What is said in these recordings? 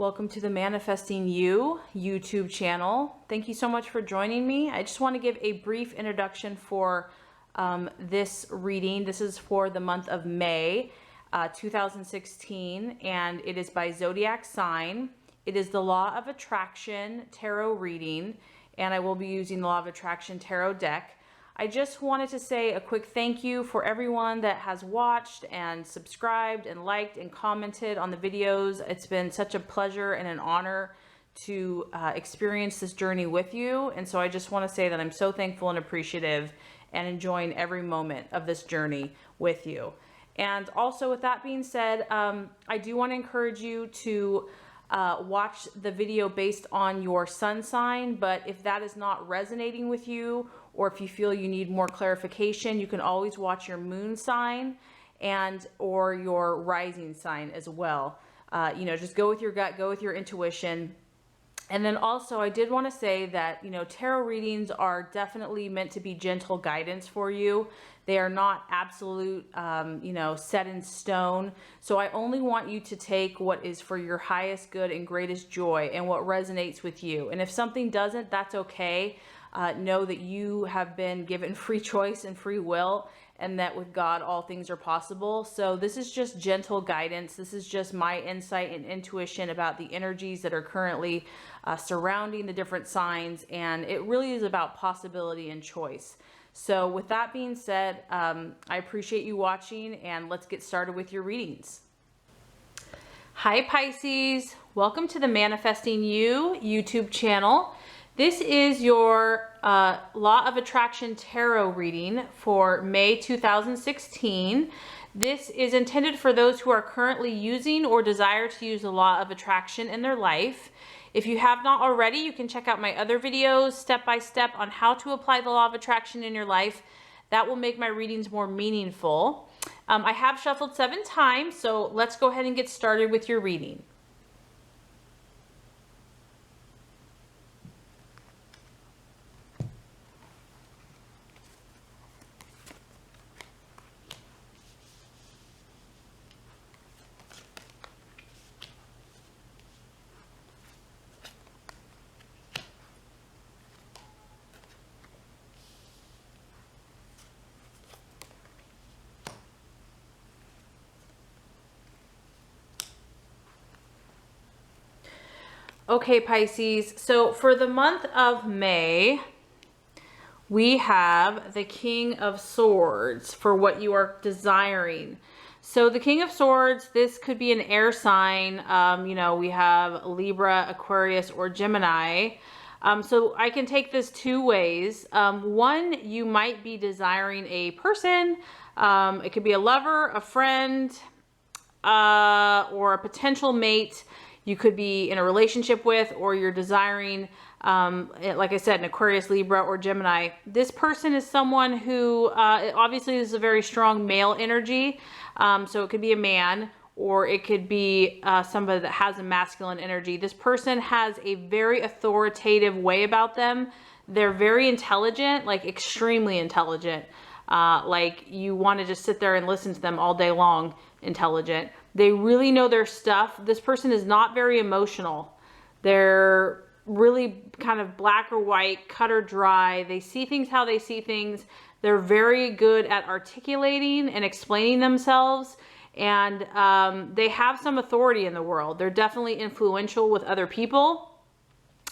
Welcome to the Manifesting You YouTube channel. Thank you so much for joining me. I just want to give a brief introduction for this reading. This is for the month of May 2016, and it is by zodiac sign. It is the Law of Attraction tarot reading, and I will be using the Law of Attraction tarot deck. I just wanted to say a quick thank you for everyone that has watched and subscribed and liked and commented on the videos. It's been such a pleasure and an honor to experience this journey with you. And so I just want to say that I'm so thankful and appreciative and enjoying every moment of this journey with you. And also, with that being said, I do want to encourage you to watch the video based on your sun sign, but if that is not resonating with you, or if you feel you need more clarification, you can always watch your moon sign and or your rising sign as well. Just go with your gut, go with your intuition. And then also, I did want to say that, tarot readings are definitely meant to be gentle guidance for you. They are not absolute, set in stone. So I only want you to take what is for your highest good and greatest joy and what resonates with you. And if something doesn't, that's okay. Know that you have been given free choice and free will, and that with God, all things are possible. So this is just gentle guidance. This is just my insight and intuition about the energies that are currently surrounding the different signs. And it really is about possibility and choice. So with that being said, I appreciate you watching, and let's get started with your readings. Hi Pisces, welcome to the Manifesting You YouTube channel. This is your Law of Attraction tarot reading for May 2016. This is intended for those who are currently using or desire to use the Law of Attraction in their life. If you have not already, you can check out my other videos step by step on how to apply the Law of Attraction in your life. That will make my readings more meaningful. I have shuffled 7 times, so let's go ahead and get started with your reading. Okay, Pisces, so for the month of May, we have the King of Swords for what you are desiring. So the King of Swords, this could be an air sign. We have Libra, Aquarius, or Gemini. So I can take this 2 ways. One, you might be desiring a person. It could be a lover, a friend, or a potential mate you could be in a relationship with, or you're desiring, like I said, an Aquarius, Libra, or Gemini. This person is someone who, obviously this is a very strong male energy. So it could be a man, or it could be somebody that has a masculine energy. This person has a very authoritative way about them. They're very intelligent, like extremely intelligent. Like you want to just sit there and listen to them all day long. Intelligent. They really know their stuff. This person is not very emotional. They're really kind of black or white, cut or dry. They see things how they see things. They're very good at articulating and explaining themselves. And they have some authority in the world. They're definitely influential with other people.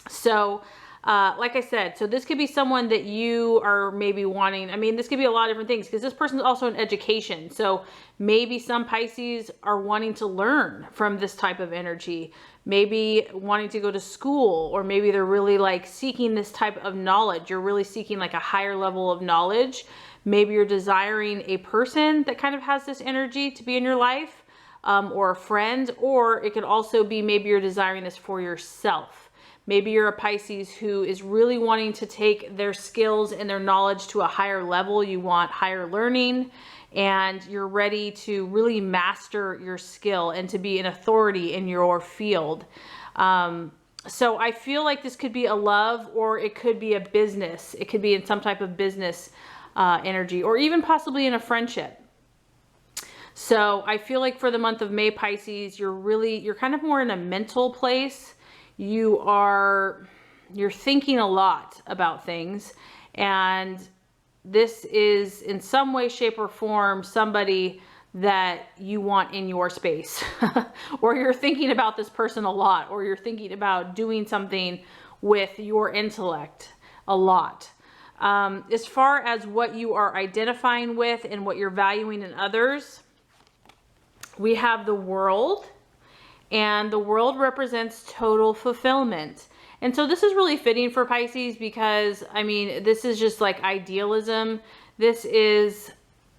So like I said, so this could be someone that you are maybe wanting. I mean, this could be a lot of different things because this person is also in education. So maybe some Pisces are wanting to learn from this type of energy, maybe wanting to go to school, or maybe they're really like seeking this type of knowledge. You're really seeking like a higher level of knowledge. Maybe you're desiring a person that kind of has this energy to be in your life, or a friend, or it could also be maybe you're desiring this for yourself. Maybe you're a Pisces who is really wanting to take their skills and their knowledge to a higher level. You want higher learning, and you're ready to really master your skill and to be an authority in your field. So I feel like this could be a love, or it could be a business. It could be in some type of business energy, or even possibly in a friendship. So I feel like for the month of May, Pisces, you're kind of more in a mental place. You're thinking a lot about things, and this is in some way, shape, or form somebody that you want in your space. Or you're thinking about this person a lot, or you're thinking about doing something with your intellect a lot. As far as what you are identifying with and what you're valuing in others, we have the World, and the World represents total fulfillment. And so this is really fitting for Pisces because, I mean, this is just like idealism. This is,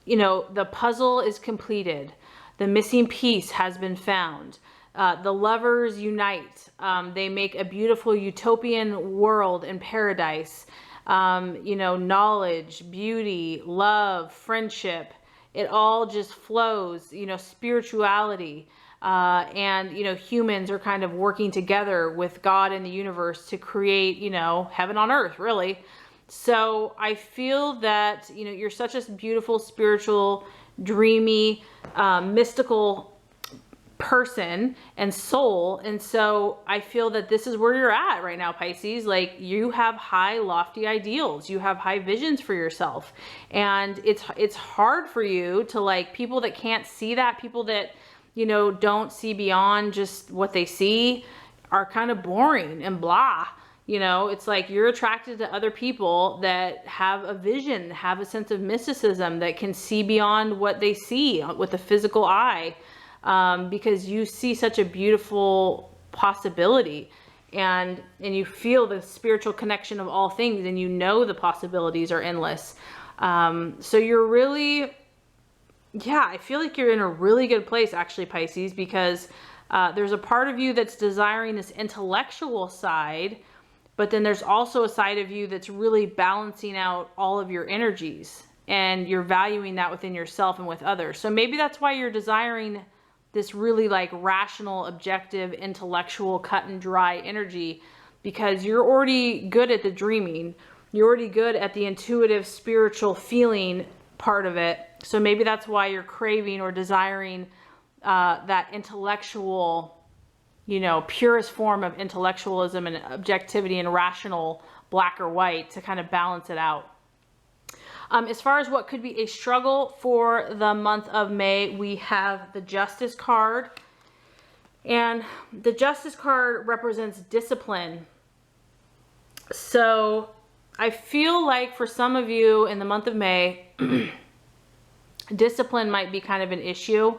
you know, the puzzle is completed. The missing piece has been found. The lovers unite. They make a beautiful utopian world and paradise. You know, knowledge, beauty, love, friendship, it all just flows, you know, spirituality. And, you know, humans are kind of working together with God and the universe to create, you know, heaven on earth, really. So I feel that, you know, you're such a beautiful, spiritual, dreamy, mystical person and soul. And so I feel that this is where you're at right now, Pisces. Like, you have high, lofty ideals. You have high visions for yourself. And it's hard for you to, like, people that can't see that, people that, you know, don't see beyond just what they see, are kind of boring and blah. You know, it's like you're attracted to other people that have a vision, have a sense of mysticism, that can see beyond what they see with the physical eye, because you see such a beautiful possibility, and you feel the spiritual connection of all things, and you know the possibilities are endless. So you're really, yeah, I feel like you're in a really good place, actually, Pisces, because there's a part of you that's desiring this intellectual side, but then there's also a side of you that's really balancing out all of your energies, and you're valuing that within yourself and with others. So maybe that's why you're desiring this really, like, rational, objective, intellectual, cut and dry energy, because you're already good at the dreaming. You're already good at the intuitive, spiritual feeling part of it. So maybe that's why you're craving or desiring that intellectual, you know, purest form of intellectualism and objectivity and rational black or white to kind of balance it out. As far as what could be a struggle for the month of May, we have the Justice card. And the Justice card represents discipline. So I feel like for some of you in the month of May, discipline might be kind of an issue.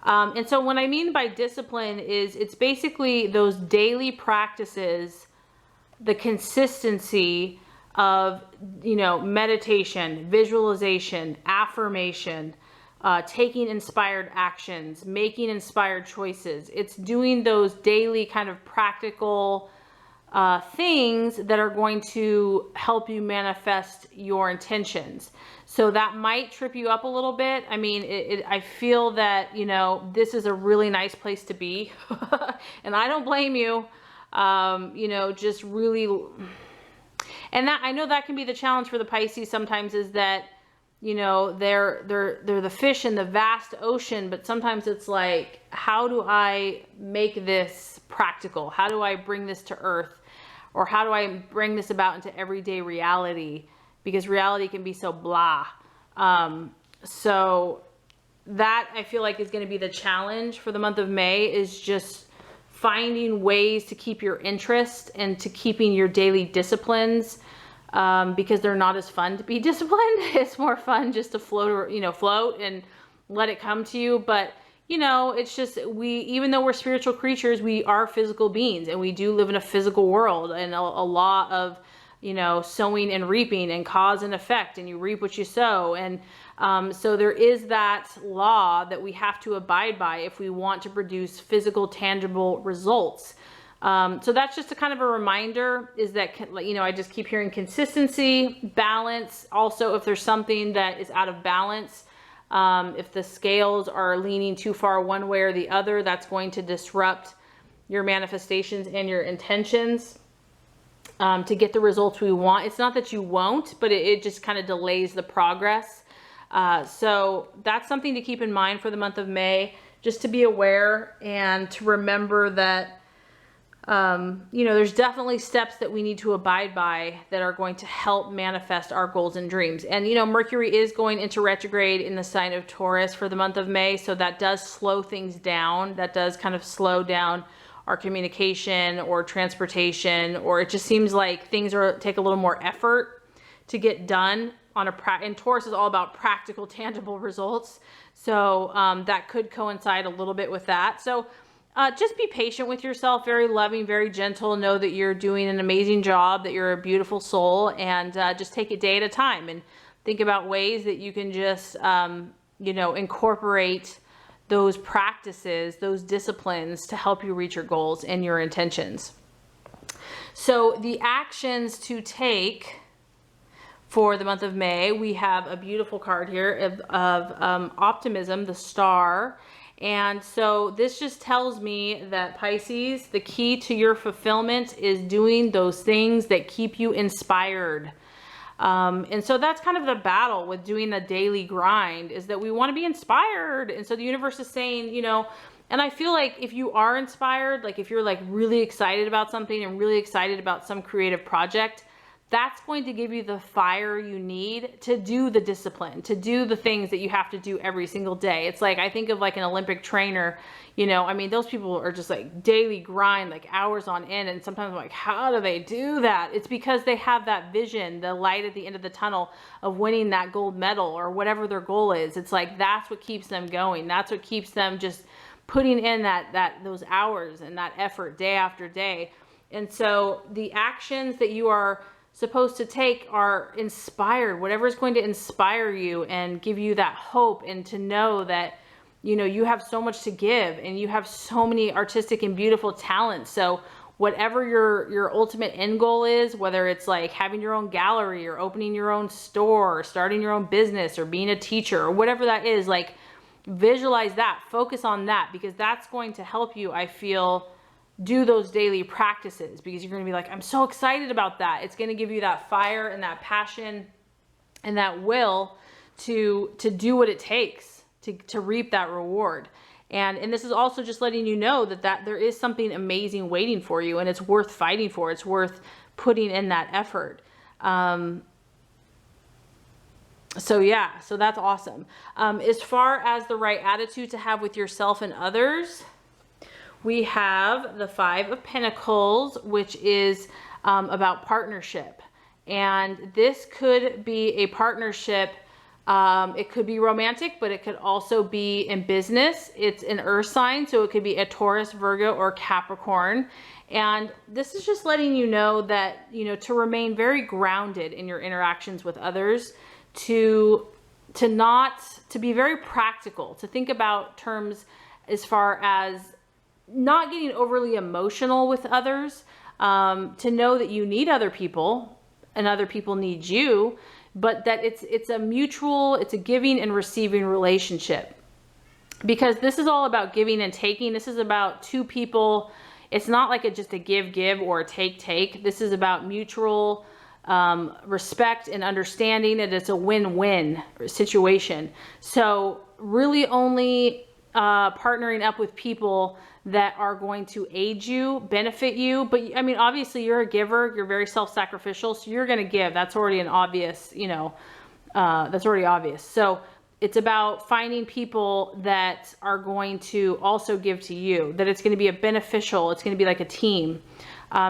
And so what I mean by discipline is it's basically those daily practices, the consistency of, you know, meditation, visualization, affirmation, taking inspired actions, making inspired choices. It's doing those daily kind of practical things that are going to help you manifest your intentions. So that might trip you up a little bit. I mean, I feel that, you know, this is a really nice place to be. And I don't blame you. You know, just really, and that, I know that can be the challenge for the Pisces sometimes, is that, you know, they're the fish in the vast ocean, but sometimes it's like, how do I make this practical? How do I bring this to earth? Or how do I bring this about into everyday reality? Because reality can be so blah. So that, I feel like, is going to be the challenge for the month of May, is just finding ways to keep your interest and to keeping your daily disciplines, because they're not as fun to be disciplined. It's more fun just to float, you know, float and let it come to you. But, you know, it's just, even though we're spiritual creatures, we are physical beings, and we do live in a physical world, and a lot of, you know, sowing and reaping, and cause and effect, and you reap what you sow. And so there is that law that we have to abide by if we want to produce physical, tangible results. So that's just a kind of a reminder, is that, you know, I just keep hearing consistency, balance. Also, if there's something that is out of balance, if the scales are leaning too far one way or the other, that's going to disrupt your manifestations and your intentions to get the results we want. It's not that you won't, but it just kind of delays the progress. So that's something to keep in mind for the month of May, just to be aware and to remember that you know, there's definitely steps that we need to abide by that are going to help manifest our goals and dreams. And, you know, Mercury is going into retrograde in the sign of Taurus for the month of May. So that does slow things down. That does kind of slow down our communication or transportation, or it just seems like things take a little more effort to get done on and Taurus is all about practical, tangible results. So that could coincide a little bit with that. So just be patient with yourself, very loving, very gentle. Know that you're doing an amazing job, that you're a beautiful soul, and just take it day at a time and think about ways that you can just, you know, incorporate those practices, those disciplines to help you reach your goals and your intentions. So the actions to take for the month of May, we have a beautiful card here of optimism, the star. And so this just tells me that Pisces, the key to your fulfillment is doing those things that keep you inspired. And so that's kind of the battle with doing the daily grind, is that we want to be inspired. And so the universe is saying, you know, and I feel like if you are inspired, like if you're like really excited about something and really excited about some creative project, that's going to give you the fire you need to do the discipline, to do the things that you have to do every single day. It's like, I think of like an Olympic trainer, you know, I mean, those people are just like daily grind, like hours on end. And sometimes I'm like, how do they do that? It's because they have that vision, the light at the end of the tunnel of winning that gold medal or whatever their goal is. It's like, that's what keeps them going. That's what keeps them just putting in those hours and that effort day after day. And so the actions that you are supposed to take are inspired, whatever is going to inspire you and give you that hope, and to know that, you know, you have so much to give and you have so many artistic and beautiful talents. So whatever your ultimate end goal is, whether it's like having your own gallery or opening your own store or starting your own business or being a teacher or whatever that is, like visualize that, focus on that, because that's going to help you, I feel, do those daily practices, because you're going to be like, I'm so excited about that. It's going to give you that fire and that passion and that will to do what it takes to reap that reward. And this is also just letting you know that there is something amazing waiting for you, and it's worth fighting for. It's worth putting in that effort. So yeah, so that's awesome. As far as the right attitude to have with yourself and others, we have the Five of Pentacles, which is about partnership. And this could be a partnership. It could be romantic, but it could also be in business. It's an earth sign, so it could be a Taurus, Virgo, or Capricorn. And this is just letting you know that, you know, to remain very grounded in your interactions with others, to be very practical, to think about terms as far as not getting overly emotional with others, to know that you need other people and other people need you, but that it's a mutual, it's a giving and receiving relationship, because this is all about giving and taking. This is about two people. It's not like just a give or a take. This is about mutual respect and understanding that it's a win-win situation. So really only partnering up with people that are going to aid you, benefit you. But I mean, obviously you're a giver, you're very self-sacrificial, so you're going to give. That's already an obvious, you know, that's already obvious. So it's about finding people that are going to also give to you, that it's going to be it's going to be like a team.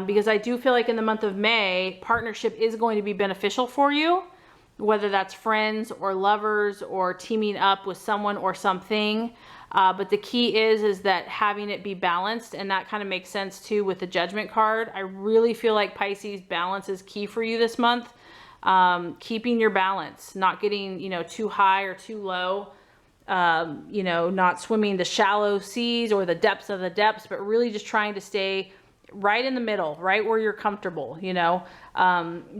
Because I do feel like in the month of May, partnership is going to be beneficial for you, whether that's friends or lovers or teaming up with someone or something. But the key is that having it be balanced, and that kind of makes sense too with the Judgment card. I really feel like Pisces, balance is key for you this month. Keeping your balance, not getting, you know, too high or too low, you know, not swimming the shallow seas or the depths of the depths, but really just trying to stay right in the middle, right where you're comfortable, you know,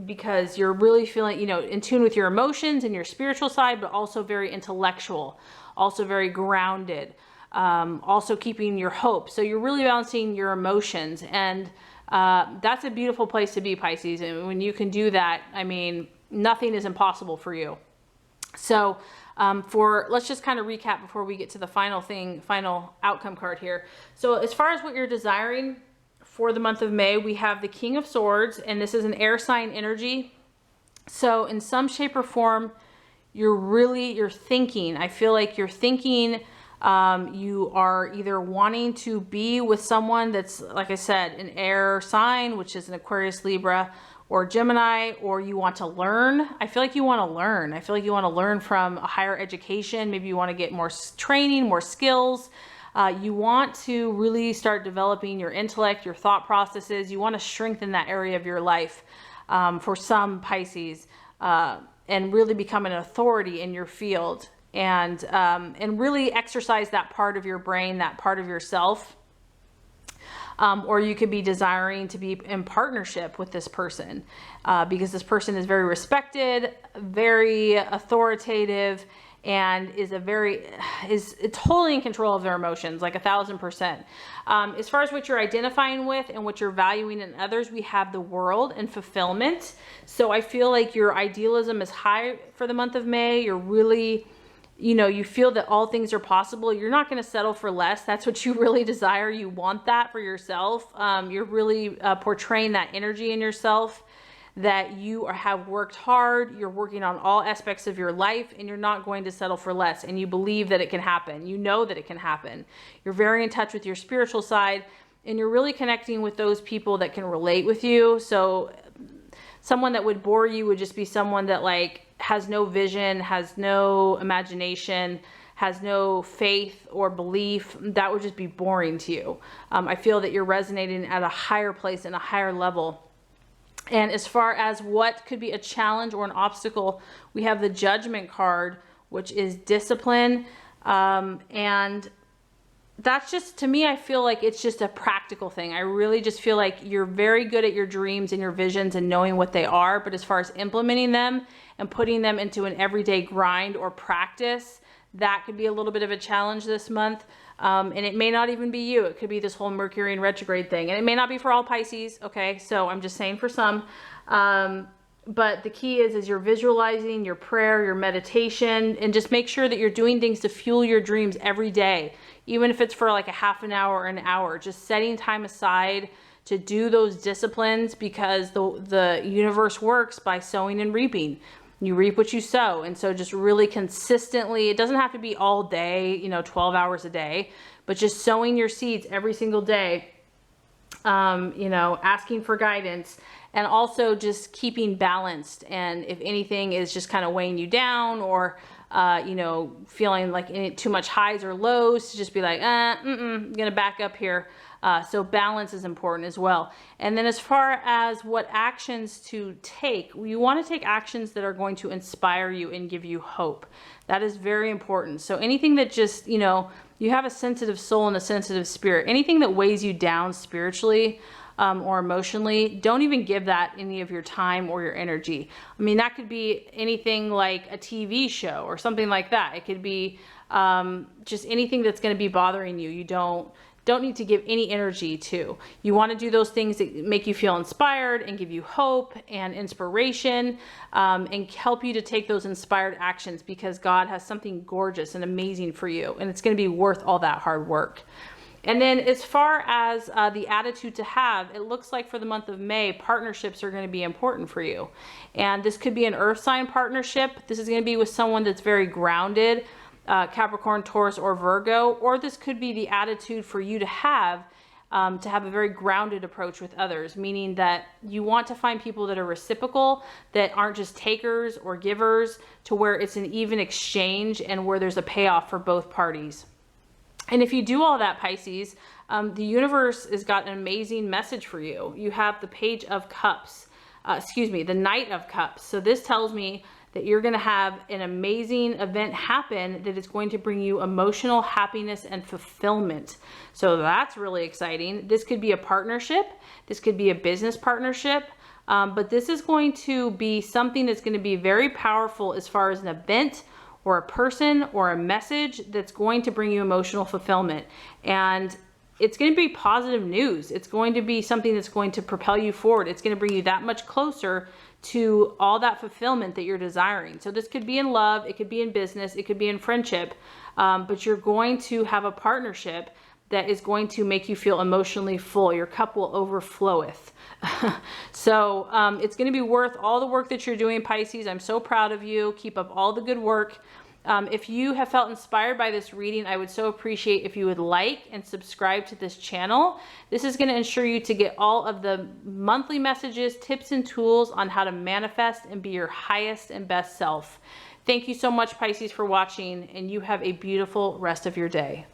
because you're really feeling, you know, in tune with your emotions and your spiritual side, but also very intellectual, also very grounded, also keeping your hope. So you're really balancing your emotions, and that's a beautiful place to be, Pisces. And when you can do that, I mean, nothing is impossible for you. So let's just kind of recap before we get to the final outcome card here. So as far as what you're desiring for the month of May, we have the King of Swords, and this is an air sign energy. So in some shape or form, you're thinking, I feel like you're thinking, you are either wanting to be with someone that's, like I said, an air sign, which is an Aquarius, Libra, or Gemini, or you want to learn. I feel like you want to learn. I feel like you want to learn from a higher education. Maybe you want to get more training, more skills. You want to really start developing your intellect, your thought processes. You want to strengthen that area of your life, for some Pisces, and really become an authority in your field, and really exercise that part of your brain, that part of yourself. Or you could be desiring to be in partnership with this person, because this person is very respected, very authoritative, and is totally in control of their emotions, like 1000%. As far as what you're identifying with and what you're valuing in others, we have the World and fulfillment. So I feel like your idealism is high for the month of May. You're really, you feel that all things are possible. You're not going to settle for less. That's what you really desire. You want that for yourself. You're really portraying that energy in yourself, that you have worked hard, you're working on all aspects of your life, and you're not going to settle for less. And you believe that it can happen. You know that it can happen. You're very in touch with your spiritual side, and you're really connecting with those people that can relate with you. So someone that would bore you would just be someone that like has no vision, has no imagination, has no faith or belief. That would just be boring to you. I feel that you're resonating at a higher place and a higher level. And as far as what could be a challenge or an obstacle, we have the Judgment card, which is discipline. And that's just, to me, I feel like it's just a practical thing. I really just feel like you're very good at your dreams and your visions and knowing what they are. But as far as implementing them and putting them into an everyday grind or practice, that could be a little bit of a challenge this month. And it may not even be you. It could be this whole Mercury in retrograde thing. And it may not be for all Pisces, okay? So I'm just saying for some. But the key is your visualizing, your prayer, your meditation, and just make sure that you're doing things to fuel your dreams every day. Even if it's for like a half an hour or an hour, just setting time aside to do those disciplines, because the universe works by sowing and reaping. You reap what you sow. And so just really consistently, it doesn't have to be all day, 12 hours a day, but just sowing your seeds every single day, asking for guidance, and also just keeping balanced. And if anything is just kind of weighing you down, or, feeling like too much highs or lows, to just be like, I'm going to back up here. So balance is important as well. And then as far as what actions to take, you want to take actions that are going to inspire you and give you hope. That is very important. So anything that just, you have a sensitive soul and a sensitive spirit, anything that weighs you down spiritually, or emotionally, don't even give that any of your time or your energy. I mean, that could be anything like a TV show or something like that. It could be just anything that's going to be bothering you. You don't need to give any energy to. You want to do those things that make you feel inspired and give you hope and inspiration, and help you to take those inspired actions, because God has something gorgeous and amazing for you, and it's going to be worth all that hard work. And then as far as the attitude to have, it looks like for the month of May, partnerships are going to be important for you. And this could be an earth sign partnership. This is going to be with someone that's very grounded, Capricorn, Taurus, or Virgo. Or this could be the attitude for you to have a very grounded approach with others, meaning that you want to find people that are reciprocal, that aren't just takers or givers, to where it's an even exchange and where there's a payoff for both parties. And if you do all that, Pisces, the universe has got an amazing message for you. You have the Page of Cups, the Knight of Cups. So this tells me that you're going to have an amazing event happen that is going to bring you emotional happiness and fulfillment. So that's really exciting. This could be a partnership. This could be a business partnership. But this is going to be something that's going to be very powerful as far as an event or a person or a message that's going to bring you emotional fulfillment. And it's going to be positive news. It's going to be something that's going to propel you forward. It's going to bring you that much closer to all that fulfillment that you're desiring. So this could be in love, it could be in business, it could be in friendship, but you're going to have a partnership that is going to make you feel emotionally full. Your cup will overfloweth. So it's going to be worth all the work that you're doing, Pisces. I'm so proud of you. Keep up all the good work. If you have felt inspired by this reading, I would so appreciate if you would like and subscribe to this channel. This is going to ensure you to get all of the monthly messages, tips, and tools on how to manifest and be your highest and best self. Thank you so much, Pisces, for watching, and you have a beautiful rest of your day.